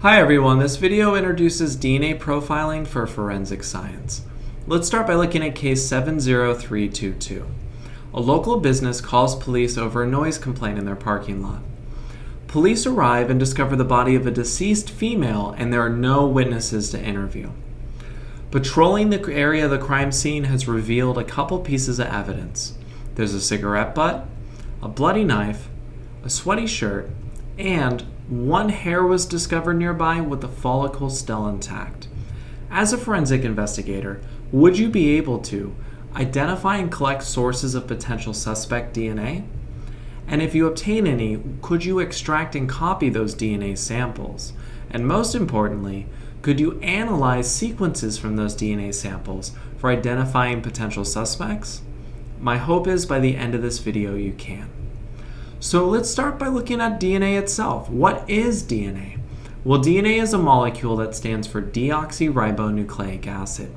Hi everyone, this video introduces DNA profiling for forensic science. Let's start by looking at case 70322. A local business calls police over a noise complaint in their parking lot. Police arrive and discover the body of a deceased female, and there are no witnesses to interview. Patrolling the area of the crime scene has revealed a couple pieces of evidence. There's a cigarette butt, a bloody knife, a sweaty shirt, and one hair was discovered nearby with the follicle still intact. As a forensic investigator, would you be able to identify and collect sources of potential suspect DNA? And if you obtain any, could you extract and copy those DNA samples? And most importantly, could you analyze sequences from those DNA samples for identifying potential suspects? My hope is by the end of this video you can. So let's start by looking at DNA itself. What is DNA? Well, DNA is a molecule that stands for deoxyribonucleic acid.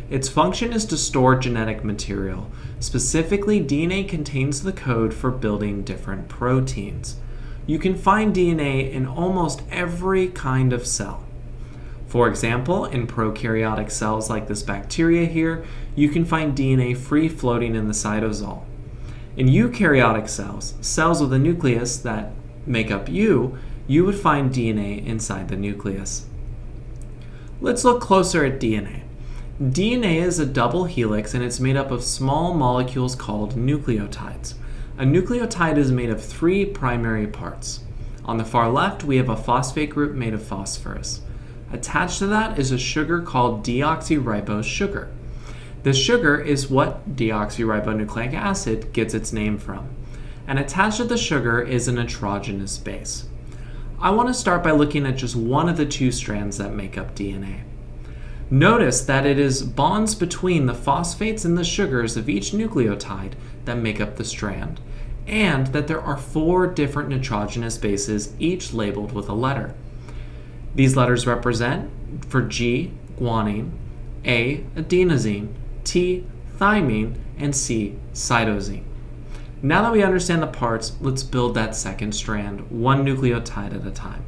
Its function is to store genetic material. Specifically, DNA contains the code for building different proteins. You can find DNA in almost every kind of cell. For example, in prokaryotic cells like this bacteria here, you can find DNA free floating in the cytosol. In eukaryotic cells, cells with a nucleus that make up you would find DNA inside the nucleus. Let's look closer at DNA. DNA is a double helix and it's made up of small molecules called nucleotides. A nucleotide is made of three primary parts. On the far left, we have a phosphate group made of phosphorus. Attached to that is a sugar called deoxyribose sugar. The sugar is what deoxyribonucleic acid gets its name from. And attached to the sugar is a nitrogenous base. I want to start by looking at just one of the two strands that make up DNA. Notice that it is bonds between the phosphates and the sugars of each nucleotide that make up the strand, and that there are four different nitrogenous bases, each labeled with a letter. These letters represent, for G, guanine, A, adenosine, T, thymine, and C, cytosine. Now that we understand the parts, let's build that second strand, one nucleotide at a time.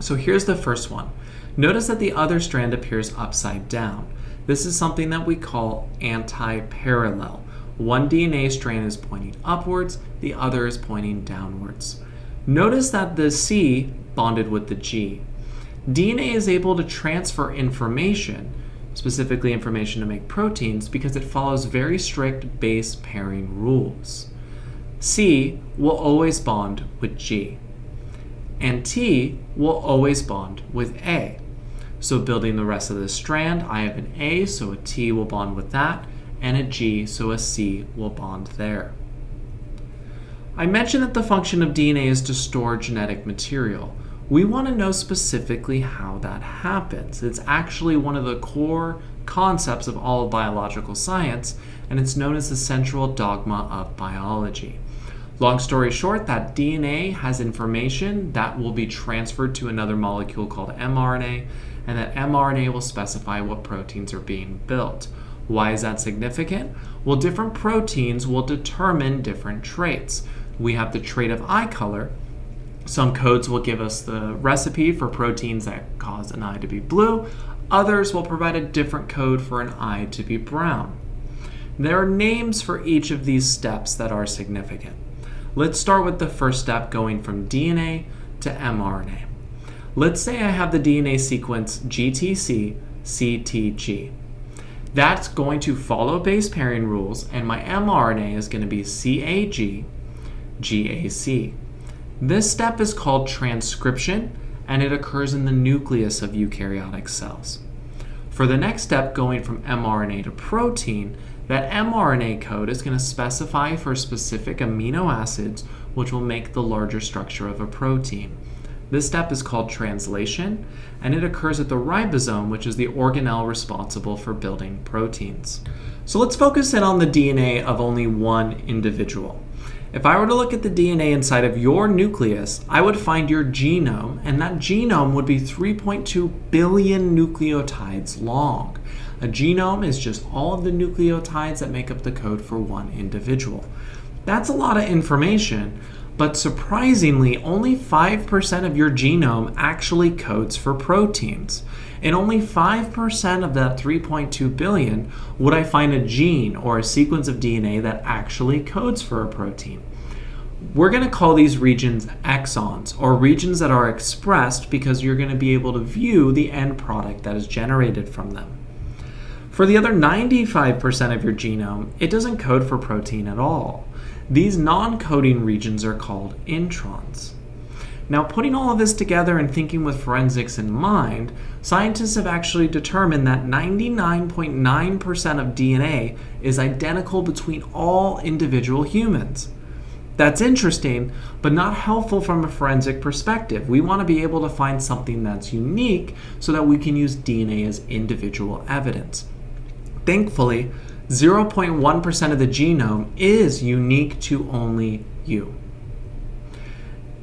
So here's the first one. Notice that the other strand appears upside down. This is something that we call anti-parallel. One DNA strand is pointing upwards, the other is pointing downwards. Notice that the C bonded with the G. DNA is able to transfer information, specifically information to make proteins, because it follows very strict base pairing rules. C will always bond with G, and T will always bond with A. So building the rest of this strand, I have an A, so a T will bond with that, and a G, so a C will bond there. I mentioned that the function of DNA is to store genetic material. We want to know specifically how that happens. It's actually one of the core concepts of all of biological science, and it's known as the central dogma of biology. Long story short, that DNA has information that will be transferred to another molecule called mRNA, and that mRNA will specify what proteins are being built. Why is that significant? Well, different proteins will determine different traits. We have the trait of eye color. Some codes will give us the recipe for proteins that cause an eye to be blue. Others will provide a different code for an eye to be brown. There are names for each of these steps that are significant. Let's start with the first step, going from DNA to mRNA. Let's say I have the DNA sequence GTC CTG. That's going to follow base pairing rules, and my mRNA is going to be CAG GAC. This step is called transcription, and it occurs in the nucleus of eukaryotic cells. For the next step, going from mRNA to protein, that mRNA code is going to specify for specific amino acids which will make the larger structure of a protein. This step is called translation, and it occurs at the ribosome, which is the organelle responsible for building proteins. So let's focus in on the DNA of only one individual. If I were to look at the DNA inside of your nucleus, I would find your genome, and that genome would be 3.2 billion nucleotides long. A genome is just all of the nucleotides that make up the code for one individual. That's a lot of information, But surprisingly, only 5% of your genome actually codes for proteins. In only 5% of that 3.2 billion would I find a gene or a sequence of DNA that actually codes for a protein. We're going to call these regions exons, or regions that are expressed because you're going to be able to view the end product that is generated from them. For the other 95% of your genome, it doesn't code for protein at all. These non-coding regions are called introns. Now, putting all of this together and thinking with forensics in mind, scientists have actually determined that 99.9% of DNA is identical between all individual humans. That's interesting, but not helpful from a forensic perspective. We want to be able to find something that's unique so that we can use DNA as individual evidence. Thankfully, 0.1% of the genome is unique to only you.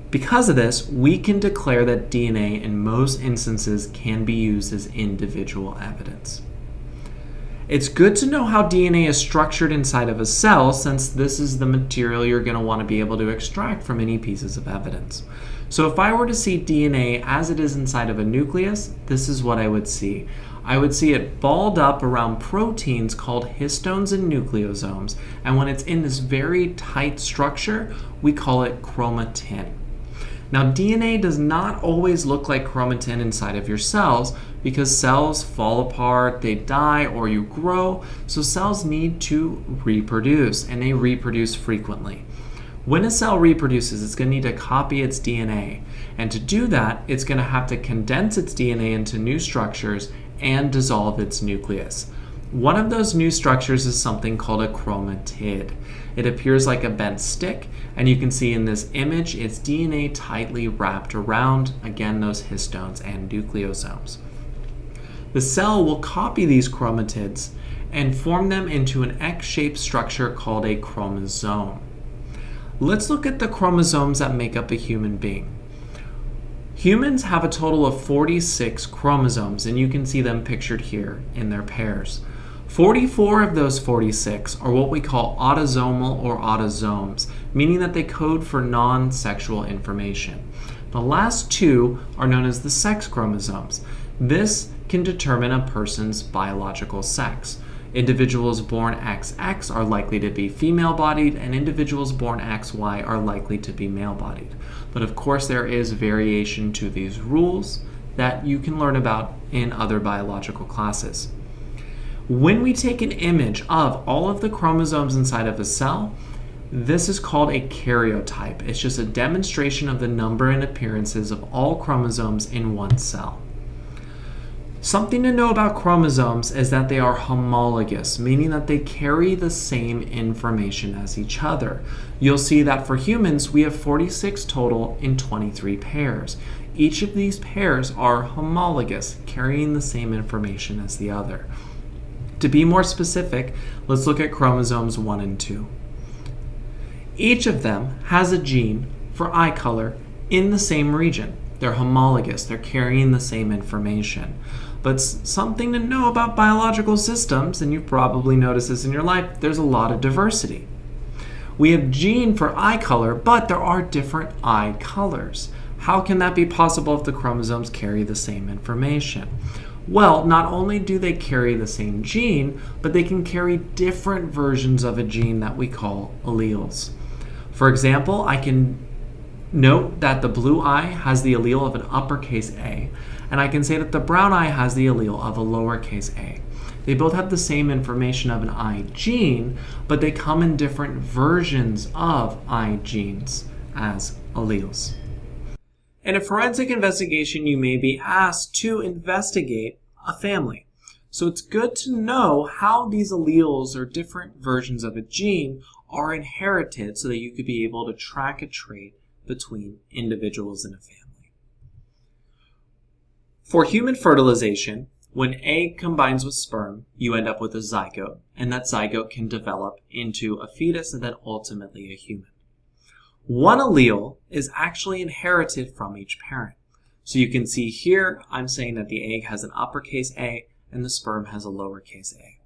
Because of this, we can declare that DNA in most instances can be used as individual evidence. It's good to know how DNA is structured inside of a cell, since this is the material you're going to want to be able to extract from any pieces of evidence. So if I were to see DNA as it is inside of a nucleus, this is what I would see. I would see it balled up around proteins called histones and nucleosomes, and when it's in this very tight structure, we call it chromatin. Now, DNA does not always look like chromatin inside of your cells because cells fall apart, they die, or you grow, so cells need to reproduce, and they reproduce frequently. When a cell reproduces, it's going to need to copy its DNA, and to do that, it's going to have to condense its DNA into new structures and dissolve its nucleus. One of those new structures is something called a chromatid. It appears like a bent stick, and you can see in this image its DNA tightly wrapped around, again, those histones and nucleosomes. The cell will copy these chromatids and form them into an X-shaped structure called a chromosome. Let's look at the chromosomes that make up a human being. Humans have a total of 46 chromosomes, and you can see them pictured here in their pairs. 44 of those 46 are what we call autosomal or autosomes, meaning that they code for non-sexual information. The last two are known as the sex chromosomes. This can determine a person's biological sex. Individuals born XX are likely to be female-bodied, and individuals born XY are likely to be male-bodied. But of course, there is variation to these rules that you can learn about in other biological classes. When we take an image of all of the chromosomes inside of a cell, this is called a karyotype. It's just a demonstration of the number and appearances of all chromosomes in one cell. Something to know about chromosomes is that they are homologous, meaning that they carry the same information as each other. You'll see that for humans, we have 46 total in 23 pairs. Each of these pairs are homologous, carrying the same information as the other. To be more specific, let's look at chromosomes 1 and 2. Each of them has a gene for eye color in the same region. They're homologous, they're carrying the same information. But something to know about biological systems, and you've probably noticed this in your life, there's a lot of diversity. We have gene for eye color, but there are different eye colors. How can that be possible if the chromosomes carry the same information? Well, not only do they carry the same gene, but they can carry different versions of a gene that we call alleles. For example, I can note that the blue eye has the allele of an uppercase A, and I can say that the brown eye has the allele of a lowercase a. They both have the same information of an eye gene, but they come in different versions of eye genes as alleles. In a forensic investigation, you may be asked to investigate a family. So it's good to know how these alleles or different versions of a gene are inherited so that you could be able to track a trait between individuals in a family. For human fertilization, when egg combines with sperm, you end up with a zygote, and that zygote can develop into a fetus and then ultimately a human. One allele is actually inherited from each parent. So you can see here, I'm saying that the egg has an uppercase A and the sperm has a lowercase a.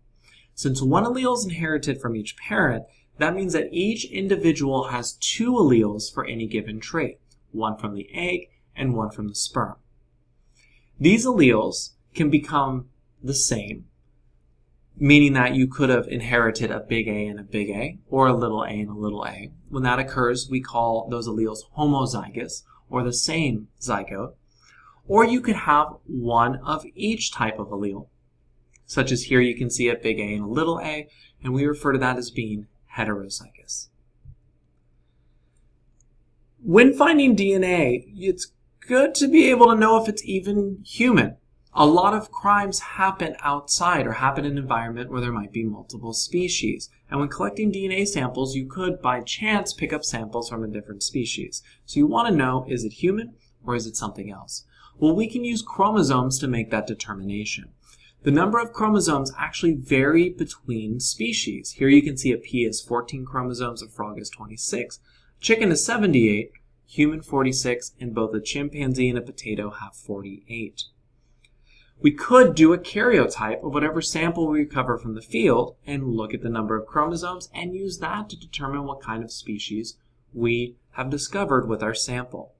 Since one allele is inherited from each parent, That means that each individual has 2 alleles for any given trait, one from the egg and one from the sperm. These alleles can become the same, meaning that you could have inherited a big A and a big A, or a little a and a little a. When that occurs, we call those alleles homozygous, or the same zygote. Or you could have one of each type of allele, such as here you can see a big A and a little a, and we refer to that as being heterozygous. When finding DNA, it's good to be able to know if it's even human. A lot of crimes happen outside or happen in an environment where there might be multiple species. And when collecting DNA samples, you could, by chance, pick up samples from a different species. So you want to know, is it human or is it something else? Well, we can use chromosomes to make that determination. The number of chromosomes actually vary between species. Here you can see a pea has 14 chromosomes, a frog has 26, chicken is 78, human 46, and both a chimpanzee and a potato have 48. We could do a karyotype of whatever sample we recover from the field and look at the number of chromosomes and use that to determine what kind of species we have discovered with our sample.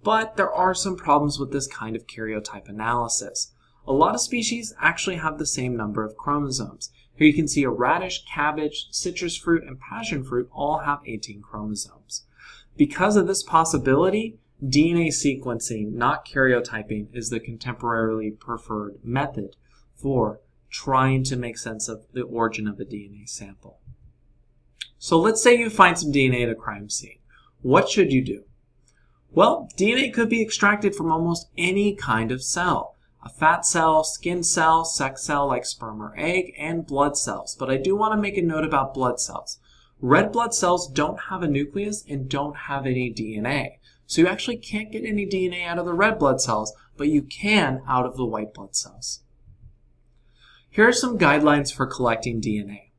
But there are some problems with this kind of karyotype analysis. A lot of species actually have the same number of chromosomes. Here you can see a radish, cabbage, citrus fruit, and passion fruit all have 18 chromosomes. Because of this possibility, DNA sequencing, not karyotyping, is the contemporarily preferred method for trying to make sense of the origin of a DNA sample. So let's say you find some DNA at a crime scene. What should you do? Well, DNA could be extracted from almost any kind of cell. A fat cell, skin cell, sex cell like sperm or egg, and blood cells. But I do want to make a note about blood cells. Red blood cells don't have a nucleus and don't have any DNA. So you actually can't get any DNA out of the red blood cells, but you can out of the white blood cells. Here are some guidelines for collecting DNA.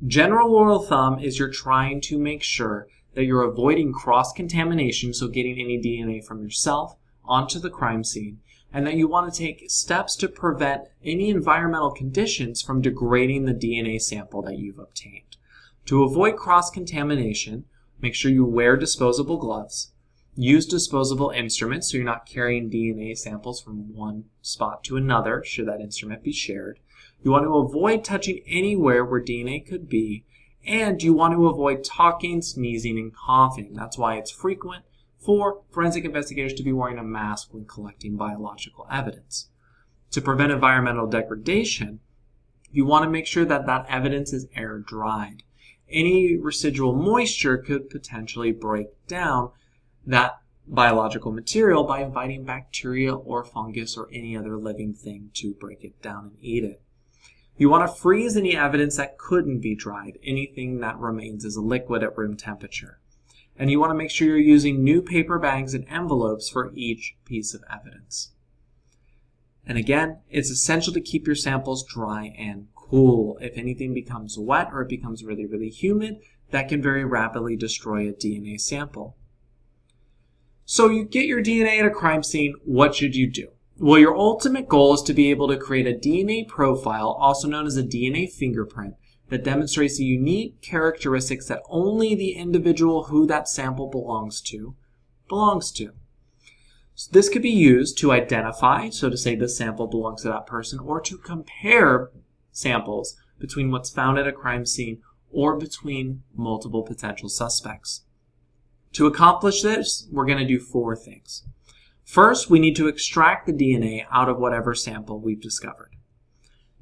General rule of thumb is you're trying to make sure that you're avoiding cross-contamination, so getting any DNA from yourself onto the crime scene, and that you want to take steps to prevent any environmental conditions from degrading the DNA sample that you've obtained. To avoid cross-contamination, make sure you wear disposable gloves. Use disposable instruments so you're not carrying DNA samples from one spot to another, should that instrument be shared. You want to avoid touching anywhere where DNA could be, and you want to avoid talking, sneezing, and coughing. That's why it's frequent for forensic investigators to be wearing a mask when collecting biological evidence. To prevent environmental degradation, you want to make sure that that evidence is air dried. Any residual moisture could potentially break down that biological material by inviting bacteria or fungus or any other living thing to break it down and eat it. You want to freeze any evidence that couldn't be dried, anything that remains as a liquid at room temperature. And you want to make sure you're using new paper bags and envelopes for each piece of evidence. And again, it's essential to keep your samples dry and cool. If anything becomes wet or it becomes really, really humid, that can very rapidly destroy a DNA sample. So you get your DNA at a crime scene, what should you do? Well, your ultimate goal is to be able to create a DNA profile, also known as a DNA fingerprint, that demonstrates the unique characteristics that only the individual who that sample belongs to. So this could be used to identify, so to say the sample belongs to that person, or to compare samples between what's found at a crime scene or between multiple potential suspects. To accomplish this, we're going to do 4 things. First, we need to extract the DNA out of whatever sample we've discovered.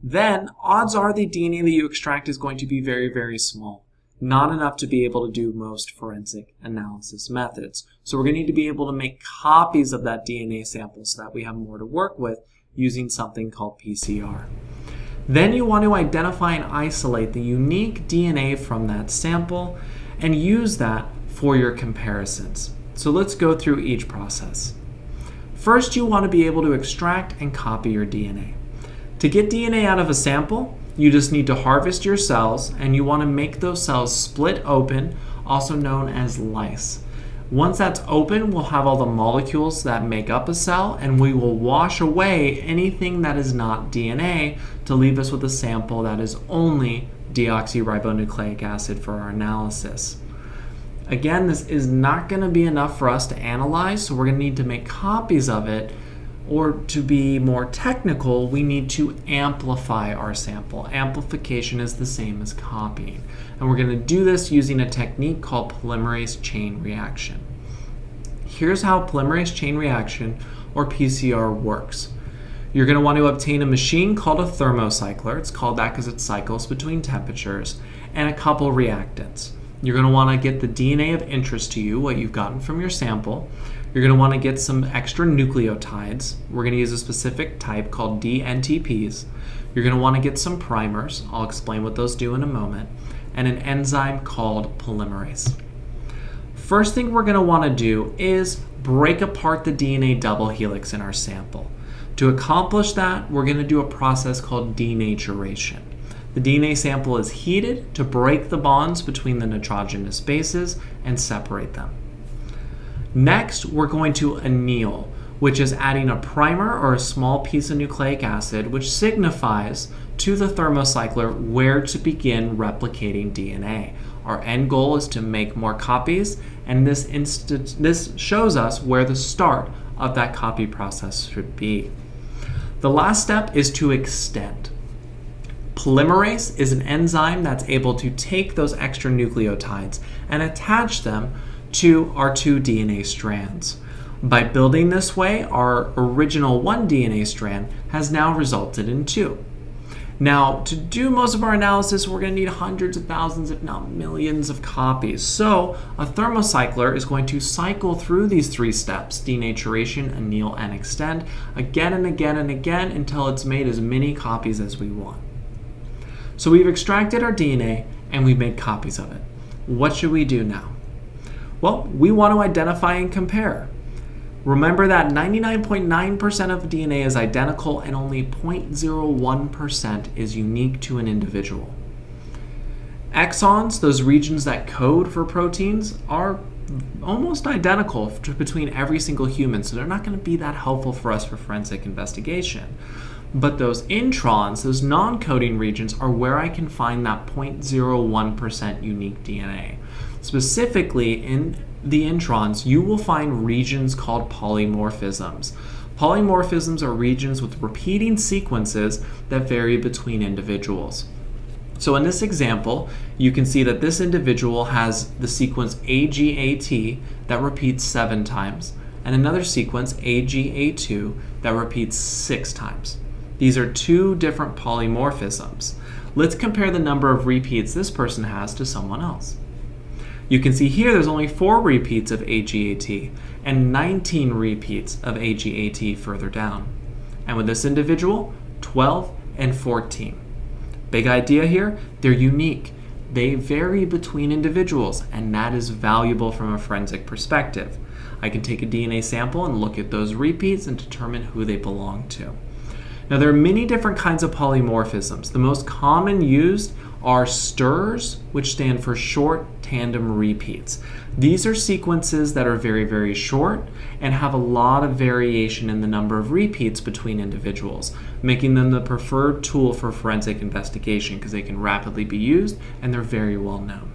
Then, odds are the DNA that you extract is going to be very, very small. Not enough to be able to do most forensic analysis methods. So we're going to need to be able to make copies of that DNA sample so that we have more to work with using something called PCR. Then you want to identify and isolate the unique DNA from that sample and use that for your comparisons. So let's go through each process. First, you want to be able to extract and copy your DNA. To get DNA out of a sample, you just need to harvest your cells, and you want to make those cells split open, also known as lyse. Once that's open, we'll have all the molecules that make up a cell, and we will wash away anything that is not DNA to leave us with a sample that is only deoxyribonucleic acid for our analysis. Again, this is not going to be enough for us to analyze, so we're going to need to make copies of it, or to be more technical, we need to amplify our sample. Amplification is the same as copying. And we're going to do this using a technique called polymerase chain reaction. Here's how polymerase chain reaction, or PCR, works. You're going to want to obtain a machine called a thermocycler. It's called that because it cycles between temperatures, and a couple reactants. You're going to want to get the DNA of interest to you, what you've gotten from your sample. You're going to want to get some extra nucleotides. We're going to use a specific type called dNTPs. You're going to want to get some primers. I'll explain what those do in a moment. And an enzyme called polymerase. First thing we're going to want to do is break apart the DNA double helix in our sample. To accomplish that, we're going to do a process called denaturation. The DNA sample is heated to break the bonds between the nitrogenous bases and separate them. Next, we're going to anneal, which is adding a primer or a small piece of nucleic acid, which signifies to the thermocycler where to begin replicating DNA. Our end goal is to make more copies, and this shows us where the start of that copy process should be. The last step is to extend. Polymerase is an enzyme that's able to take those extra nucleotides and attach them to our two DNA strands. By building this way, our original one DNA strand has now resulted in two. Now, to do most of our analysis, we're going to need hundreds of thousands, if not millions, of copies. So, a thermocycler is going to cycle through these three steps, denaturation, anneal, and extend, again and again and again until it's made as many copies as we want. So we've extracted our DNA and we've made copies of it. What should we do now? Well, we want to identify and compare. Remember that 99.9% of DNA is identical and only 0.01% is unique to an individual. Exons, those regions that code for proteins, are almost identical between every single human, so they're not going to be that helpful for us for forensic investigation. But those introns, those non-coding regions, are where I can find that 0.01% unique DNA. Specifically, in the introns, you will find regions called polymorphisms. Polymorphisms are regions with repeating sequences that vary between individuals. So in this example, you can see that this individual has the sequence AGAT that repeats 7 times, and another sequence AGA2 that repeats 6 times. These are two different polymorphisms. Let's compare the number of repeats this person has to someone else. You can see here there's only 4 repeats of AGAT and 19 repeats of AGAT further down. And with this individual, 12 and 14. Big idea here, they're unique. They vary between individuals, and that is valuable from a forensic perspective. I can take a DNA sample and look at those repeats and determine who they belong to. Now, there are many different kinds of polymorphisms. The most common used are STIRs, which stand for short tandem repeats. These are sequences that are very, very short and have a lot of variation in the number of repeats between individuals, making them the preferred tool for forensic investigation because they can rapidly be used and they're very well known.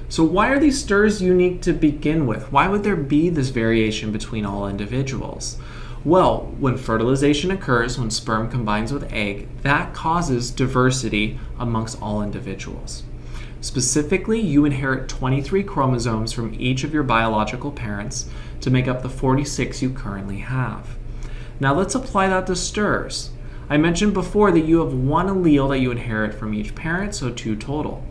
So why are these STIRs unique to begin with? Why would there be this variation between all individuals? Well, when fertilization occurs, when sperm combines with egg, that causes diversity amongst all individuals. Specifically, you inherit 23 chromosomes from each of your biological parents to make up the 46 you currently have. Now let's apply that to STIRs. I mentioned before that you have 1 allele that you inherit from each parent, so 2 total.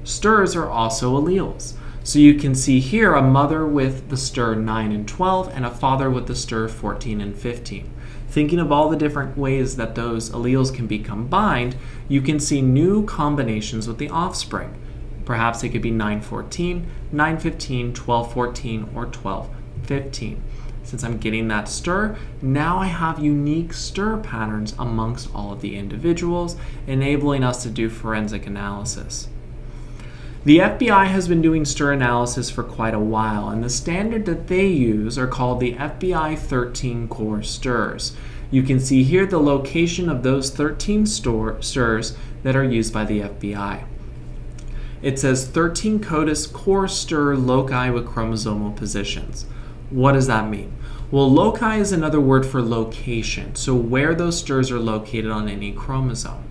STIRs are also alleles. So you can see here a mother with the STIR 9 and 12 and a father with the STIR 14 and 15. Thinking of all the different ways that those alleles can be combined, you can see new combinations with the offspring. Perhaps it could be 914, 915, 1214, or 1215. Since I'm getting that STIR, now I have unique STIR patterns amongst all of the individuals, enabling us to do forensic analysis. The FBI has been doing STIR analysis for quite a while, and the standard that they use are called the FBI 13 core STIRs. You can see here the location of those 13 strs that are used by the FBI. It says 13 CODIS core stir loci with chromosomal positions. What does that mean? Well, loci is another word for location, so where those strs are located on any chromosome.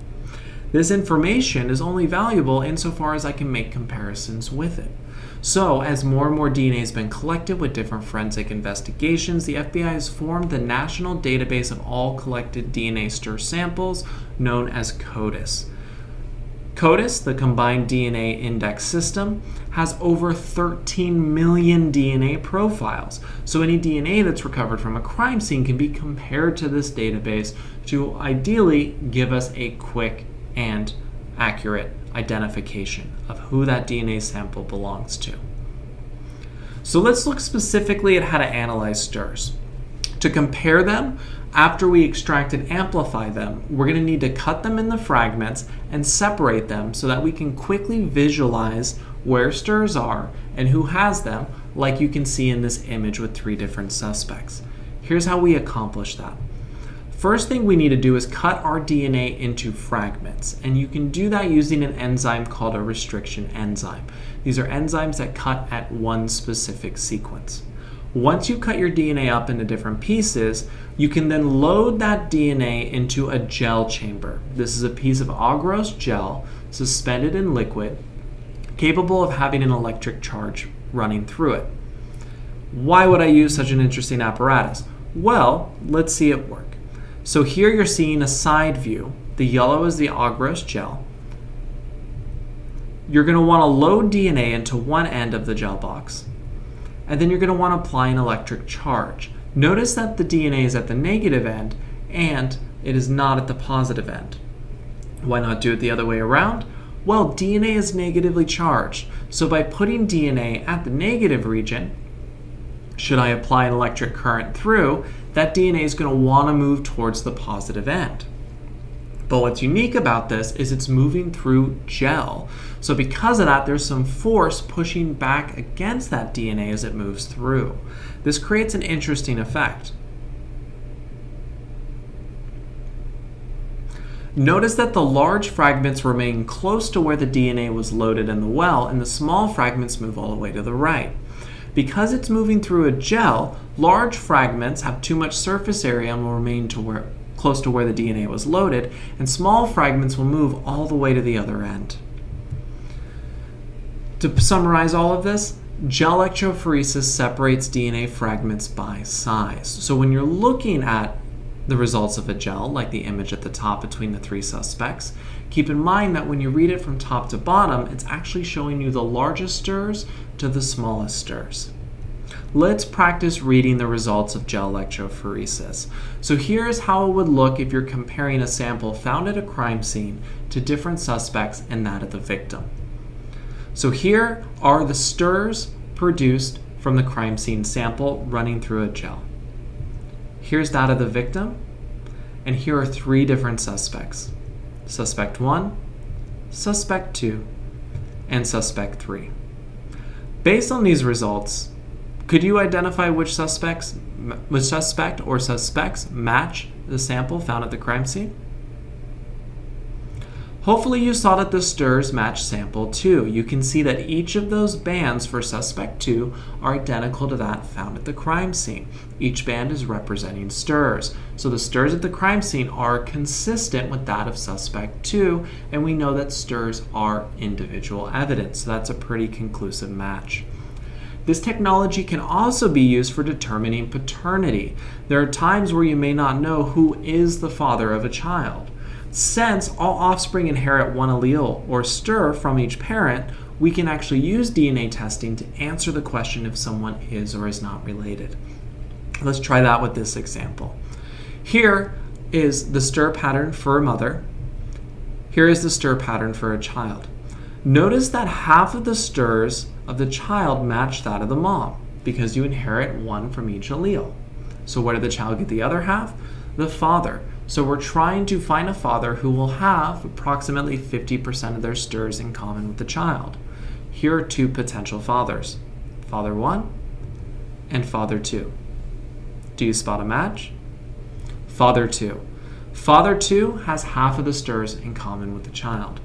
This information is only valuable insofar as I can make comparisons with it. So, as more and more DNA has been collected with different forensic investigations, the FBI has formed the National Database of All Collected DNA Stir Samples, known as CODIS. CODIS, the Combined DNA Index System, has over 13 million DNA profiles. So any DNA that's recovered from a crime scene can be compared to this database to ideally give us a quick and accurate identification of who that DNA sample belongs to. So let's look specifically at how to analyze stirs. To compare them, after we extract and amplify them, we're going to need to cut them into fragments and separate them so that we can quickly visualize where stirs are and who has them, like you can see in this image with 3 different suspects. Here's how we accomplish that. First thing we need to do is cut our DNA into fragments, and you can do that using an enzyme called a restriction enzyme. These are enzymes that cut at one specific sequence. Once you cut your DNA up into different pieces, you can then load that DNA into a gel chamber. This is a piece of agarose gel suspended in liquid, capable of having an electric charge running through it. Why would I use such an interesting apparatus? Well, let's see it work. So here you're seeing a side view. The yellow is the agarose gel. You're going to want to load DNA into one end of the gel box, and then you're going to want to apply an electric charge. Notice that the DNA is at the negative end and it is not at the positive end. Why not do it the other way around? Well, DNA is negatively charged, so by putting DNA at the negative region, should I apply an electric current through, that DNA is going to want to move towards the positive end. But what's unique about this is it's moving through gel. So because of that, there's some force pushing back against that DNA as it moves through. This creates an interesting effect. Notice that the large fragments remain close to where the DNA was loaded in the well, and the small fragments move all the way to the right. Because it's moving through a gel, large fragments have too much surface area and will remain close to where the DNA was loaded, and small fragments will move all the way to the other end. To summarize all of this, gel electrophoresis separates DNA fragments by size. So when you're looking at the results of a gel, like the image at the top between the 3 suspects, keep in mind that when you read it from top to bottom, it's actually showing you the largest stirs to the smallest stirs. Let's practice reading the results of gel electrophoresis. So here's how it would look if you're comparing a sample found at a crime scene to different suspects and that of the victim. So here are the stirs produced from the crime scene sample running through a gel. Here's that of the victim, and here are 3 different suspects. Suspect 1, Suspect 2, and Suspect 3. Based on these results, could you identify which suspect or suspects match the sample found at the crime scene? Hopefully you saw that the stirs match sample 2. You can see that each of those bands for suspect 2 are identical to that found at the crime scene. Each band is representing stirs. So the stirs at the crime scene are consistent with that of suspect 2, and we know that stirs are individual evidence. So that's a pretty conclusive match. This technology can also be used for determining paternity. There are times where you may not know who is the father of a child. Since all offspring inherit one allele or stir from each parent, we can actually use DNA testing to answer the question if someone is or is not related. Let's try that with this example. Here is the stir pattern for a mother. Here is the stir pattern for a child. Notice that half of the stirs of the child match that of the mom because you inherit one from each allele. So where did the child get the other half? The father. So we're trying to find a father who will have approximately 50% of their stirs in common with the child. Here are 2 potential fathers, father 1 and father 2. Do you spot a match? Father 2. Father 2 has half of the strs in common with the child.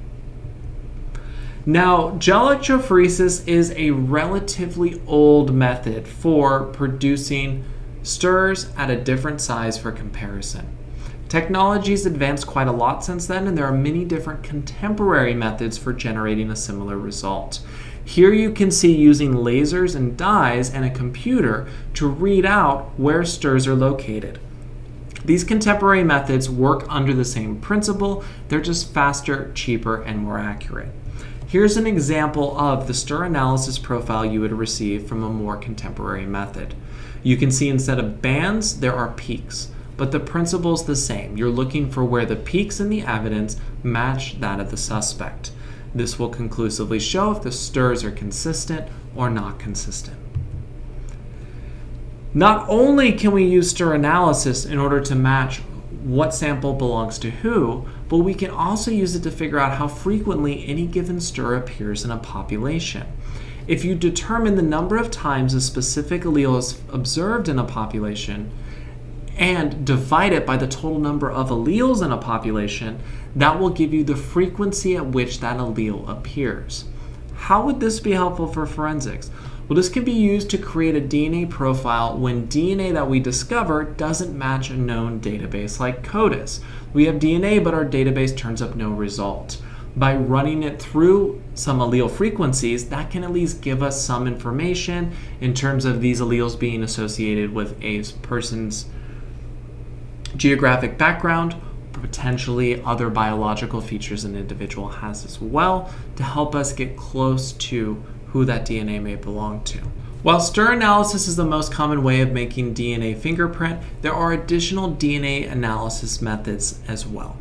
Now, gel electrophoresis is a relatively old method for producing strs at a different size for comparison. Technology's advanced quite a lot since then, and there are many different contemporary methods for generating a similar result. Here you can see using lasers and dyes and a computer to read out where strs are located. These contemporary methods work under the same principle, they're just faster, cheaper, and more accurate. Here's an example of the stir analysis profile you would receive from a more contemporary method. You can see instead of bands, there are peaks, but the principle's the same. You're looking for where the peaks in the evidence match that of the suspect. This will conclusively show if the strs are consistent or not consistent. Not only can we use stir analysis in order to match what sample belongs to who, but we can also use it to figure out how frequently any given stir appears in a population. If you determine the number of times a specific allele is observed in a population and divide it by the total number of alleles in a population, that will give you the frequency at which that allele appears. How would this be helpful for forensics? Well, this can be used to create a DNA profile when DNA that we discover doesn't match a known database like CODIS. We have DNA, but our database turns up no result. By running it through some allele frequencies, that can at least give us some information in terms of these alleles being associated with a person's geographic background, potentially other biological features an individual has as well, to help us get close to who that DNA may belong to. While stir analysis is the most common way of making DNA fingerprint, there are additional DNA analysis methods as well.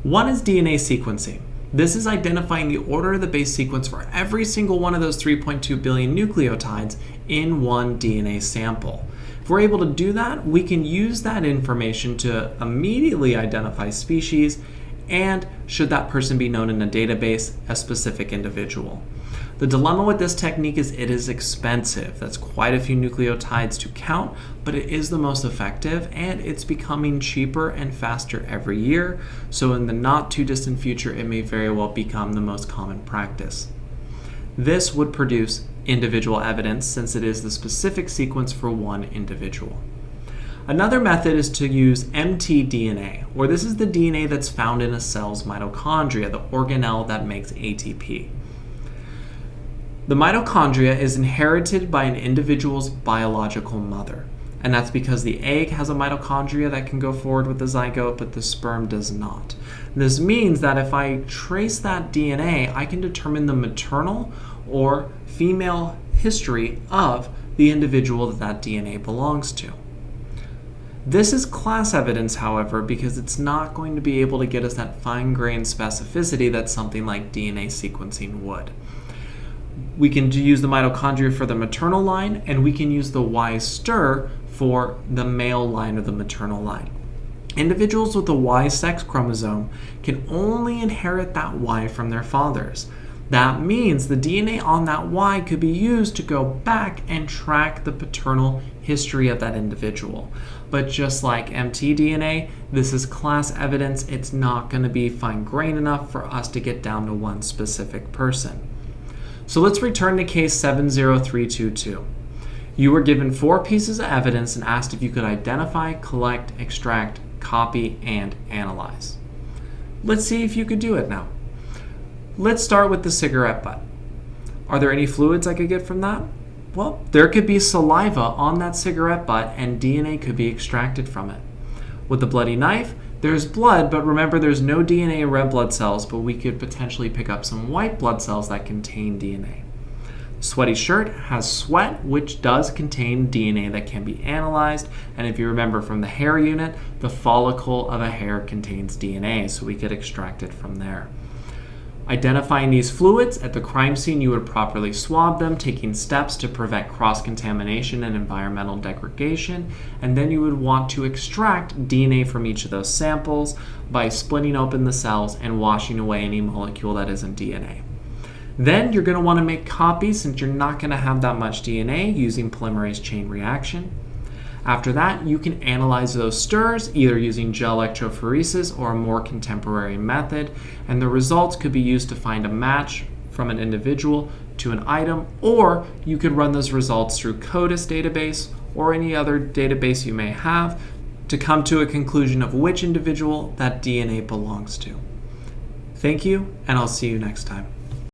One is DNA sequencing. This is identifying the order of the base sequence for every single one of those 3.2 billion nucleotides in one DNA sample. If we're able to do that, we can use that information to immediately identify species and, should that person be known in a database, a specific individual. The dilemma with this technique is it is expensive. That's quite a few nucleotides to count, but it is the most effective, and it's becoming cheaper and faster every year, so in the not too distant future, it may very well become the most common practice. This would produce individual evidence since it is the specific sequence for one individual. Another method is to use mtDNA, or this is the DNA that's found in a cell's mitochondria, the organelle that makes ATP. The mitochondria is inherited by an individual's biological mother, and that's because the egg has a mitochondria that can go forward with the zygote, but the sperm does not. This means that if I trace that DNA, I can determine the maternal or female history of the individual that DNA belongs to. This is class evidence, however, because it's not going to be able to get us that fine-grained specificity that something like DNA sequencing would. We can use the mitochondria for the maternal line, and we can use the Y stir for the male line or the maternal line. Individuals with the Y sex chromosome can only inherit that Y from their fathers. That means the DNA on that Y could be used to go back and track the paternal history of that individual. But just like mtDNA, this is class evidence. It's not going to be fine-grained enough for us to get down to one specific person. So let's return to case 70322. You were given 4 pieces of evidence and asked if you could identify, collect, extract, copy, and analyze. Let's see if you could do it now. Let's start with the cigarette butt. Are there any fluids I could get from that? Well, there could be saliva on that cigarette butt and DNA could be extracted from it. With the bloody knife, there's blood, but remember there's no DNA in red blood cells, but we could potentially pick up some white blood cells that contain DNA. The sweaty shirt has sweat, which does contain DNA that can be analyzed, and if you remember from the hair unit, the follicle of a hair contains DNA, so we could extract it from there. Identifying these fluids, at the crime scene you would properly swab them, taking steps to prevent cross-contamination and environmental degradation, and then you would want to extract DNA from each of those samples by splitting open the cells and washing away any molecule that isn't DNA. Then you're going to want to make copies since you're not going to have that much DNA using polymerase chain reaction. After that, you can analyze those stirrs either using gel electrophoresis or a more contemporary method, and the results could be used to find a match from an individual to an item, or you could run those results through CODIS database or any other database you may have to come to a conclusion of which individual that DNA belongs to. Thank you, and I'll see you next time.